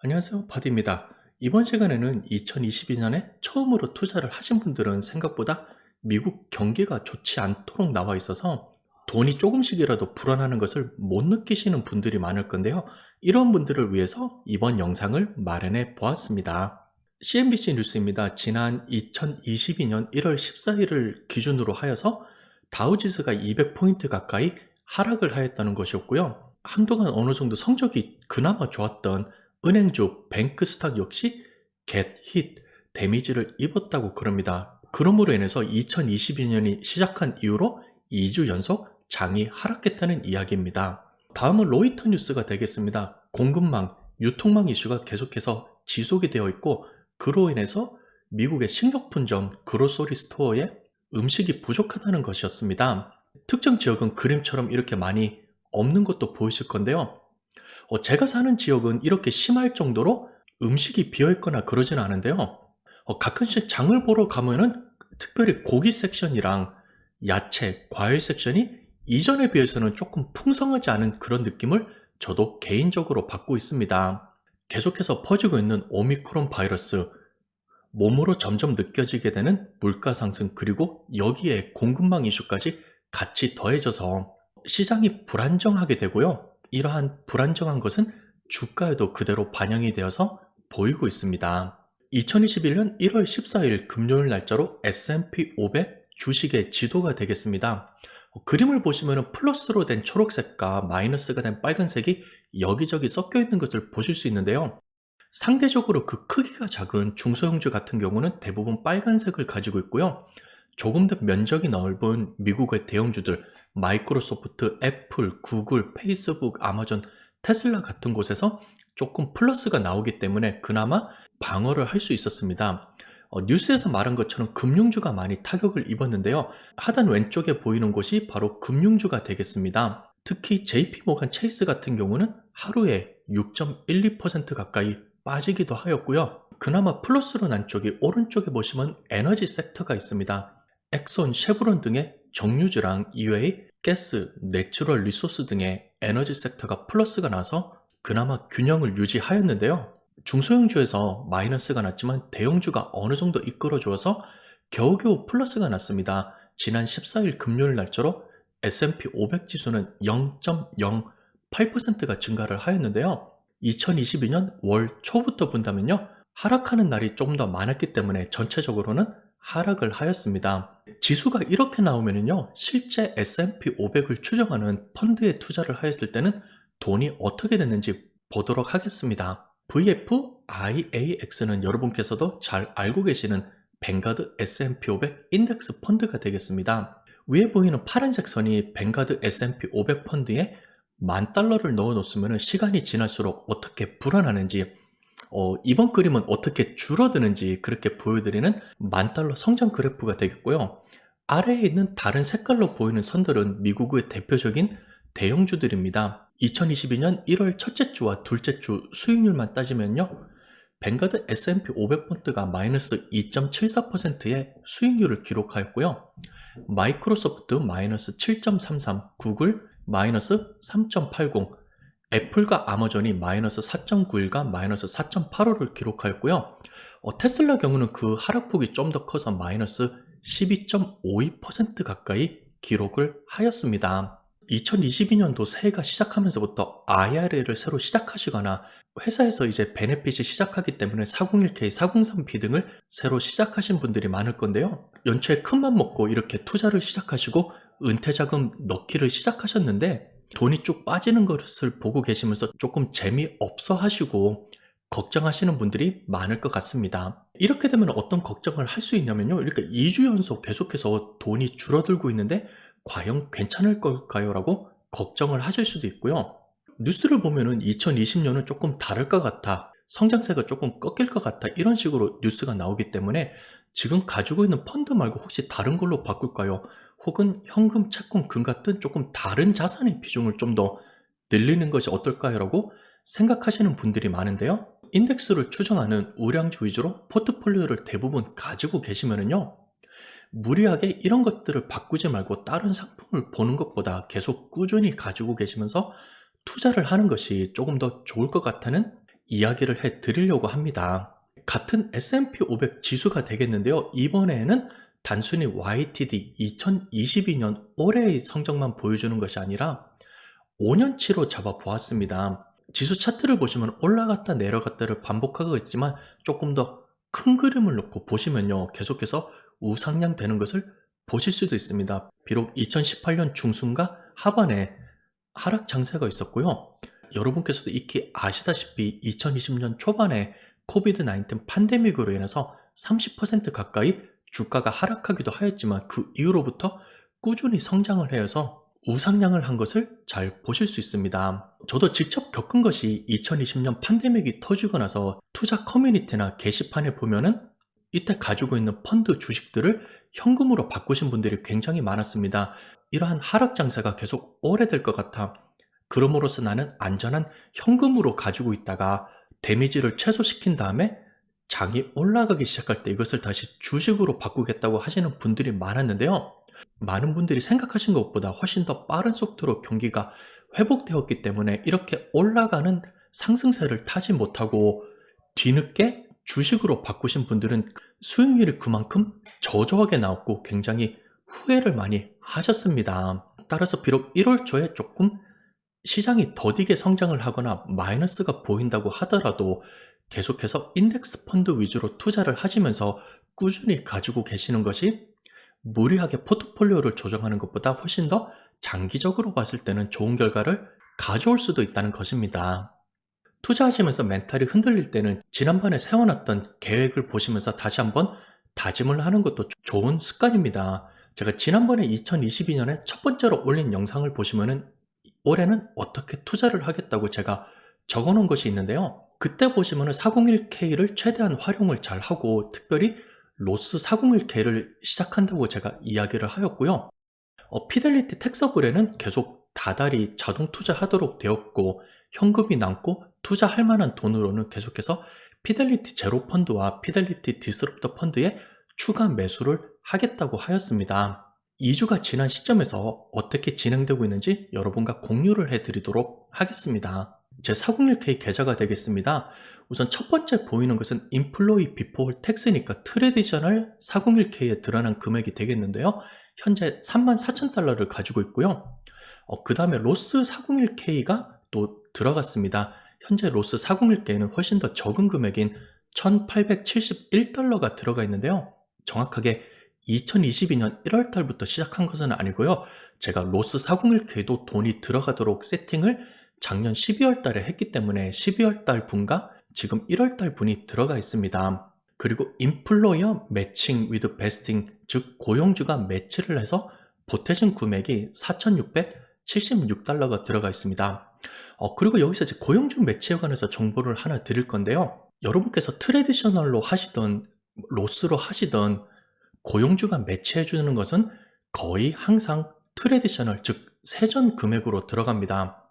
안녕하세요. 바디입니다. 이번 시간에는 2022년에 처음으로 투자를 하신 분들은 생각보다 미국 경기가 좋지 않도록 나와 있어서 돈이 조금씩이라도 불어나는 것을 못 느끼시는 분들이 많을 건데요. 이런 분들을 위해서 이번 영상을 마련해 보았습니다. CNBC 뉴스입니다. 지난 2022년 1월 14일을 기준으로 하여서 다우지수가 200포인트 가까이 하락을 하였다는 것이었고요. 한동안 어느 정도 성적이 그나마 좋았던 은행주 뱅크스탁 역시 get hit, 데미지를 입었다고 그럽니다. 그러므로 인해서 2022년이 시작한 이후로 2주 연속 장이 하락했다는 이야기입니다. 다음은 로이터 뉴스가 되겠습니다. 공급망, 유통망 이슈가 계속해서 지속이 되어 있고 그로 인해서 미국의 식료품점 그로소리 스토어에 음식이 부족하다는 것이었습니다. 특정 지역은 그림처럼 이렇게 많이 없는 것도 보이실 건데요. 제가 사는 지역은 이렇게 심할 정도로 음식이 비어있거나 그러진 않은데요. 가끔씩 장을 보러 가면은 특별히 고기 섹션이랑 야채, 과일 섹션이 이전에 비해서는 조금 풍성하지 않은 그런 느낌을 저도 개인적으로 받고 있습니다. 계속해서 퍼지고 있는 오미크론 바이러스, 몸으로 점점 느껴지게 되는 물가 상승 그리고 여기에 공급망 이슈까지 같이 더해져서 시장이 불안정하게 되고요. 이러한 불안정한 것은 주가에도 그대로 반영이 되어서 보이고 있습니다. 2021년 1월 14일 금요일 날짜로 S&P 500 주식의 지도가 되겠습니다. 그림을 보시면 플러스로 된 초록색과 마이너스가 된 빨간색이 여기저기 섞여 있는 것을 보실 수 있는데요. 상대적으로 그 크기가 작은 중소형주 같은 경우는 대부분 빨간색을 가지고 있고요. 조금 더 면적이 넓은 미국의 대형주들, 마이크로소프트, 애플, 구글, 페이스북, 아마존, 테슬라 같은 곳에서 조금 플러스가 나오기 때문에 그나마 방어를 할 수 있었습니다. 뉴스에서 말한 것처럼 금융주가 많이 타격을 입었는데요. 하단 왼쪽에 보이는 곳이 바로 금융주가 되겠습니다. 특히 JP모간 체이스 같은 경우는 하루에 6.12% 가까이 빠지기도 하였고요. 그나마 플러스로 난 쪽이 오른쪽에 보시면 에너지 섹터가 있습니다. 엑손, 쉐브론 등의 정유주랑 이외의 가스, 내추럴 리소스 등의 에너지 섹터가 플러스가 나서 그나마 균형을 유지하였는데요. 중소형주에서 마이너스가 났지만 대형주가 어느 정도 이끌어주어서 겨우겨우 플러스가 났습니다. 지난 14일 금요일 날짜로 S&P 500 지수는 0.08%가 증가를 하였는데요. 2022년 월 초부터 본다면요. 하락하는 날이 조금 더 많았기 때문에 전체적으로는 하락을 하였습니다. 지수가 이렇게 나오면요. 실제 S&P 500을 추정하는 펀드에 투자를 하였을 때는 돈이 어떻게 됐는지 보도록 하겠습니다. VFIAX는 여러분께서도 잘 알고 계시는 뱅가드 S&P 500 인덱스 펀드가 되겠습니다. 위에 보이는 파란색 선이 뱅가드 S&P 500 펀드에 $10,000를 넣어 놓으면 시간이 지날수록 어떻게 불어나는지 이번 그림은 어떻게 줄어드는지 그렇게 보여드리는 $10,000 성장 그래프가 되겠고요. 아래에 있는 다른 색깔로 보이는 선들은 미국의 대표적인 대형주들입니다. 2022년 1월 첫째 주와 둘째 주 수익률만 따지면요. 뱅가드 S&P 500 펀드가 마이너스 2.74%의 수익률을 기록하였고요. 마이크로소프트 마이너스 7.33, 구글 마이너스 3.80, 애플과 아마존이 마이너스 4.91과 마이너스 4.85를 기록하였고요. 테슬라 경우는 그 하락폭이 좀 더 커서 마이너스 12.52% 가까이 기록을 하였습니다. 2022년도 새해가 시작하면서부터 IRA를 새로 시작하시거나 회사에서 이제 베네핏이 시작하기 때문에 401k, 403b 등을 새로 시작하신 분들이 많을 건데요. 연초에 큰맘 먹고 이렇게 투자를 시작하시고 은퇴자금 넣기를 시작하셨는데 돈이 쭉 빠지는 것을 보고 계시면서 조금 재미없어 하시고 걱정하시는 분들이 많을 것 같습니다. 이렇게 되면 어떤 걱정을 할 수 있냐면요. 이렇게 2주 연속 계속해서 돈이 줄어들고 있는데 과연 괜찮을 걸까요? 라고 걱정을 하실 수도 있고요. 뉴스를 보면은 2020년은 조금 다를 것 같아. 성장세가 조금 꺾일 것 같아. 이런 식으로 뉴스가 나오기 때문에 지금 가지고 있는 펀드 말고 혹시 다른 걸로 바꿀까요? 혹은 현금, 채권, 금 같은 조금 다른 자산의 비중을 좀 더 늘리는 것이 어떨까요? 라고 생각하시는 분들이 많은데요. 인덱스를 추정하는 우량주 위주로 포트폴리오를 대부분 가지고 계시면은요. 무리하게 이런 것들을 바꾸지 말고 다른 상품을 보는 것보다 계속 꾸준히 가지고 계시면서 투자를 하는 것이 조금 더 좋을 것 같다는 이야기를 해 드리려고 합니다. 같은 S&P 500 지수가 되겠는데요. 이번에는 단순히 YTD 2022년 올해의 성적만 보여주는 것이 아니라 5년치로 잡아 보았습니다. 지수 차트를 보시면 올라갔다 내려갔다를 반복하고 있지만 조금 더 큰 그림을 놓고 보시면요. 계속해서 우상향 되는 것을 보실 수도 있습니다. 비록 2018년 중순과 하반에 하락 장세가 있었고요. 여러분께서도 익히 아시다시피 2020년 초반에 코비드-19 팬데믹으로 인해서 30% 가까이 주가가 하락하기도 하였지만 그 이후로부터 꾸준히 성장을 해서 우상향을 한 것을 잘 보실 수 있습니다. 저도 직접 겪은 것이 2020년 팬데믹이 터지고 나서 투자 커뮤니티나 게시판에 보면은 이때 가지고 있는 펀드 주식들을 현금으로 바꾸신 분들이 굉장히 많았습니다. 이러한 하락 장세가 계속 오래될 것 같아. 그럼으로써 나는 안전한 현금으로 가지고 있다가 데미지를 최소시킨 다음에 장이 올라가기 시작할 때 이것을 다시 주식으로 바꾸겠다고 하시는 분들이 많았는데요. 많은 분들이 생각하신 것보다 훨씬 더 빠른 속도로 경기가 회복되었기 때문에 이렇게 올라가는 상승세를 타지 못하고 뒤늦게 주식으로 바꾸신 분들은 수익률이 그만큼 저조하게 나왔고 굉장히 후회를 많이 하셨습니다. 따라서 비록 1월 초에 조금 시장이 더디게 성장을 하거나 마이너스가 보인다고 하더라도 계속해서 인덱스 펀드 위주로 투자를 하시면서 꾸준히 가지고 계시는 것이 무리하게 포트폴리오를 조정하는 것보다 훨씬 더 장기적으로 봤을 때는 좋은 결과를 가져올 수도 있다는 것입니다. 투자하시면서 멘탈이 흔들릴 때는 지난번에 세워놨던 계획을 보시면서 다시 한번 다짐을 하는 것도 좋은 습관입니다. 제가 지난번에 2022년에 첫 번째로 올린 영상을 보시면은 올해는 어떻게 투자를 하겠다고 제가 적어 놓은 것이 있는데요. 그때 보시면은 401k를 최대한 활용을 잘 하고 특별히 로스 401k를 시작한다고 제가 이야기를 하였고요. 피델리티 텍서블에는 계속 다달이 자동 투자하도록 되었고 현금이 남고 투자할 만한 돈으로는 계속해서 피델리티 제로 펀드와 피델리티 디스럽터 펀드에 추가 매수를 하겠다고 하였습니다. 2주가 지난 시점에서 어떻게 진행되고 있는지 여러분과 공유를 해드리도록 하겠습니다. 제 401k 계좌가 되겠습니다. 우선 첫 번째 보이는 것은 인플로이 비포 텍스니까 트레디셔널 401k에 드러난 금액이 되겠는데요. 현재 34,000달러를 가지고 있고요. 그 다음에 로스 401k가 또 들어갔습니다. 현재 로스 401k는 훨씬 더 적은 금액인 1,871달러가 들어가 있는데요. 정확하게 2022년 1월 달부터 시작한 것은 아니고요. 제가 로스 401k도 돈이 들어가도록 세팅을 작년 12월 달에 했기 때문에 12월 달 분과 지금 1월 달 분이 들어가 있습니다. 그리고 인플로이어 매칭 위드 베스팅, 즉 고용주가 매치를 해서 보태진 금액이 4,676달러가 들어가 있습니다. 그리고 여기서 이제 고용주 매치에 관해서 정보를 하나 드릴 건데요. 여러분께서 트레디셔널로 하시던 로스로 하시던 고용주가 매치해 주는 것은 거의 항상 트레디셔널, 즉 세전 금액으로 들어갑니다.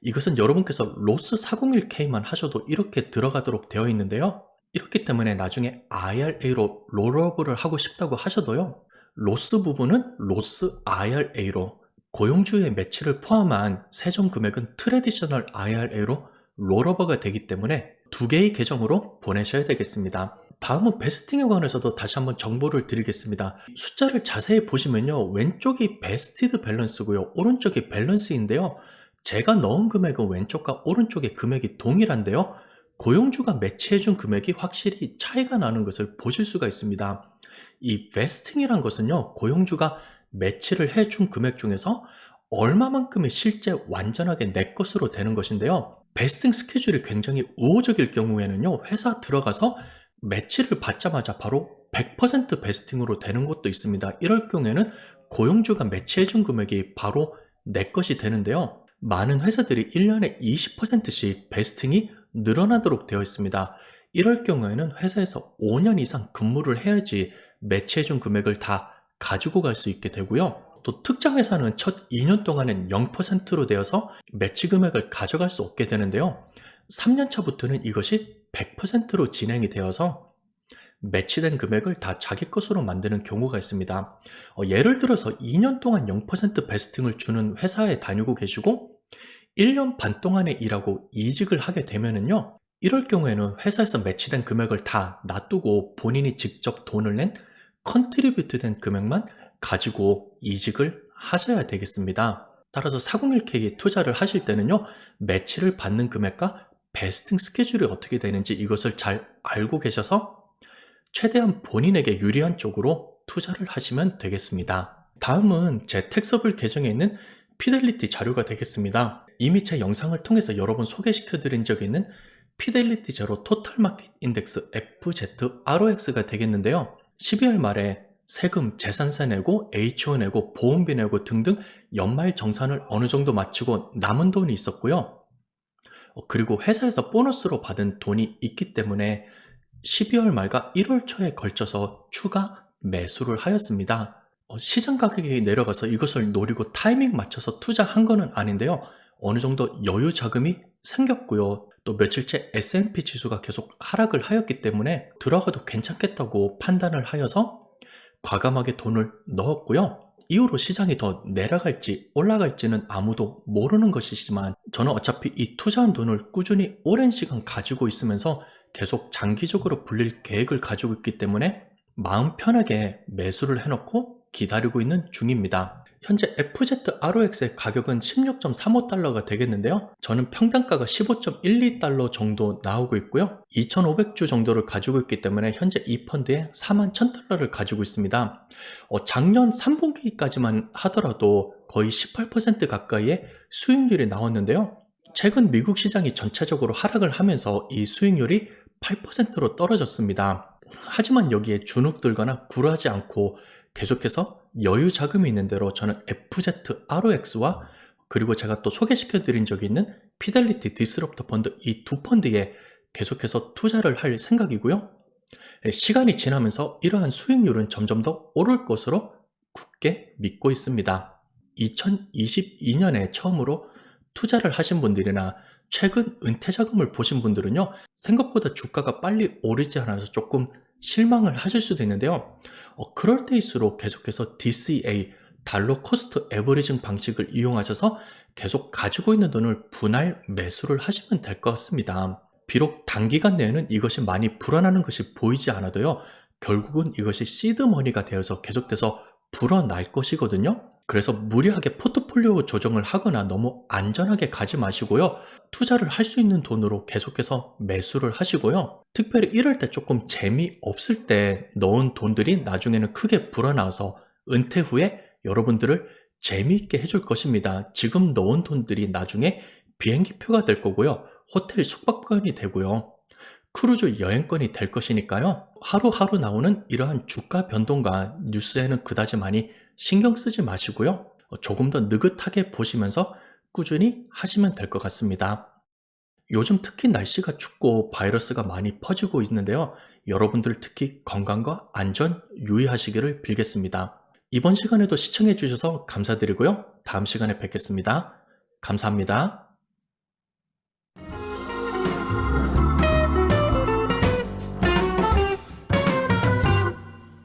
이것은 여러분께서 로스 401k만 하셔도 이렇게 들어가도록 되어 있는데요. 이렇기 때문에 나중에 IRA로 롤업을 하고 싶다고 하셔도요. 로스 부분은 로스 IRA로, 고용주의 매치를 포함한 세전 금액은 트레디셔널 IRA로 롤오버가 되기 때문에 두 개의 계정으로 보내셔야 되겠습니다. 다음은 베스팅에 관해서도 다시 한번 정보를 드리겠습니다. 숫자를 자세히 보시면요. 왼쪽이 베스티드 밸런스고요. 오른쪽이 밸런스인데요. 제가 넣은 금액은 왼쪽과 오른쪽의 금액이 동일한데요. 고용주가 매치해준 금액이 확실히 차이가 나는 것을 보실 수가 있습니다. 이 베스팅이란 것은요. 고용주가 매치를 해준 금액 중에서 얼마만큼이 실제 완전하게 내 것으로 되는 것인데요. 베스팅 스케줄이 굉장히 우호적일 경우에는요. 회사 들어가서 매치를 받자마자 바로 100% 베스팅으로 되는 것도 있습니다. 이럴 경우에는 고용주가 매치해준 금액이 바로 내 것이 되는데요. 많은 회사들이 1년에 20%씩 베스팅이 늘어나도록 되어 있습니다. 이럴 경우에는 회사에서 5년 이상 근무를 해야지 매치해준 금액을 다 가지고 갈 수 있게 되고요. 또 특정 회사는 첫 2년 동안은 0%로 되어서 매치 금액을 가져갈 수 없게 되는데요. 3년 차부터는 이것이 100%로 진행이 되어서 매치된 금액을 다 자기 것으로 만드는 경우가 있습니다. 예를 들어서 2년 동안 0% 베스팅을 주는 회사에 다니고 계시고 1년 반 동안에 일하고 이직을 하게 되면은요, 이럴 경우에는 회사에서 매치된 금액을 다 놔두고 본인이 직접 돈을 낸 컨트리뷰트 된 금액만 가지고 이직을 하셔야 되겠습니다. 따라서 401k에 투자를 하실 때는요, 매치를 받는 금액과 베스팅 스케줄이 어떻게 되는지 이것을 잘 알고 계셔서 최대한 본인에게 유리한 쪽으로 투자를 하시면 되겠습니다. 다음은 제 텍서블 계정에 있는 피델리티 자료가 되겠습니다. 이미 제 영상을 통해서 여러 번 소개시켜 드린 적이 있는 피델리티 제로 토탈 마켓 인덱스 FZROX가 되겠는데요. 12월 말에 세금, 재산세 내고, HO 내고, 보험비 내고 등등 연말 정산을 어느 정도 마치고 남은 돈이 있었고요. 그리고 회사에서 보너스로 받은 돈이 있기 때문에 12월 말과 1월 초에 걸쳐서 추가 매수를 하였습니다. 시장 가격이 내려가서 이것을 노리고 타이밍 맞춰서 투자한 거는 아닌데요. 어느 정도 여유 자금이 생겼고요. 또 며칠째 S&P 지수가 계속 하락을 하였기 때문에 들어가도 괜찮겠다고 판단을 하여서 과감하게 돈을 넣었고요. 이후로 시장이 더 내려갈지 올라갈지는 아무도 모르는 것이지만 저는 어차피 이 투자한 돈을 꾸준히 오랜 시간 가지고 있으면서 계속 장기적으로 불릴 계획을 가지고 있기 때문에 마음 편하게 매수를 해놓고 기다리고 있는 중입니다. 현재 FZROX의 가격은 16.35달러가 되겠는데요. 저는 평단가가 15.12달러 정도 나오고 있고요. 2,500주 정도를 가지고 있기 때문에 현재 이 펀드에 41,000달러를 가지고 있습니다. 작년 3분기까지만 하더라도 거의 18% 가까이의 수익률이 나왔는데요. 최근 미국 시장이 전체적으로 하락을 하면서 이 수익률이 8%로 떨어졌습니다. 하지만 여기에 주눅들거나 굴하지 않고 계속해서 여유 자금이 있는 대로 저는 FZROX와 그리고 제가 또 소개시켜 드린 적이 있는 피델리티 디스럽터 펀드 이 두 펀드에 계속해서 투자를 할 생각이고요. 시간이 지나면서 이러한 수익률은 점점 더 오를 것으로 굳게 믿고 있습니다. 2022년에 처음으로 투자를 하신 분들이나 최근 은퇴 자금을 보신 분들은요, 생각보다 주가가 빨리 오르지 않아서 조금 실망을 하실 수도 있는데요. 그럴 때일수록 계속해서 DCA, 달러 코스트 에버리징 방식을 이용하셔서 계속 가지고 있는 돈을 분할 매수를 하시면 될 것 같습니다. 비록 단기간 내에는 이것이 많이 불어나는 것이 보이지 않아도요, 결국은 이것이 시드머니가 되어서 계속돼서 불어날 것이거든요. 그래서 무리하게 포트폴리오 조정을 하거나 너무 안전하게 가지 마시고요. 투자를 할 수 있는 돈으로 계속해서 매수를 하시고요. 특별히 이럴 때 조금 재미없을 때 넣은 돈들이 나중에는 크게 불어나서 은퇴 후에 여러분들을 재미있게 해줄 것입니다. 지금 넣은 돈들이 나중에 비행기표가 될 거고요. 호텔 숙박권이 되고요. 크루즈 여행권이 될 것이니까요. 하루하루 나오는 이러한 주가 변동과 뉴스에는 그다지 많이 신경 쓰지 마시고요. 조금 더 느긋하게 보시면서 꾸준히 하시면 될 것 같습니다. 요즘 특히 날씨가 춥고 바이러스가 많이 퍼지고 있는데요. 여러분들 특히 건강과 안전 유의하시기를 빌겠습니다. 이번 시간에도 시청해 주셔서 감사드리고요. 다음 시간에 뵙겠습니다. 감사합니다.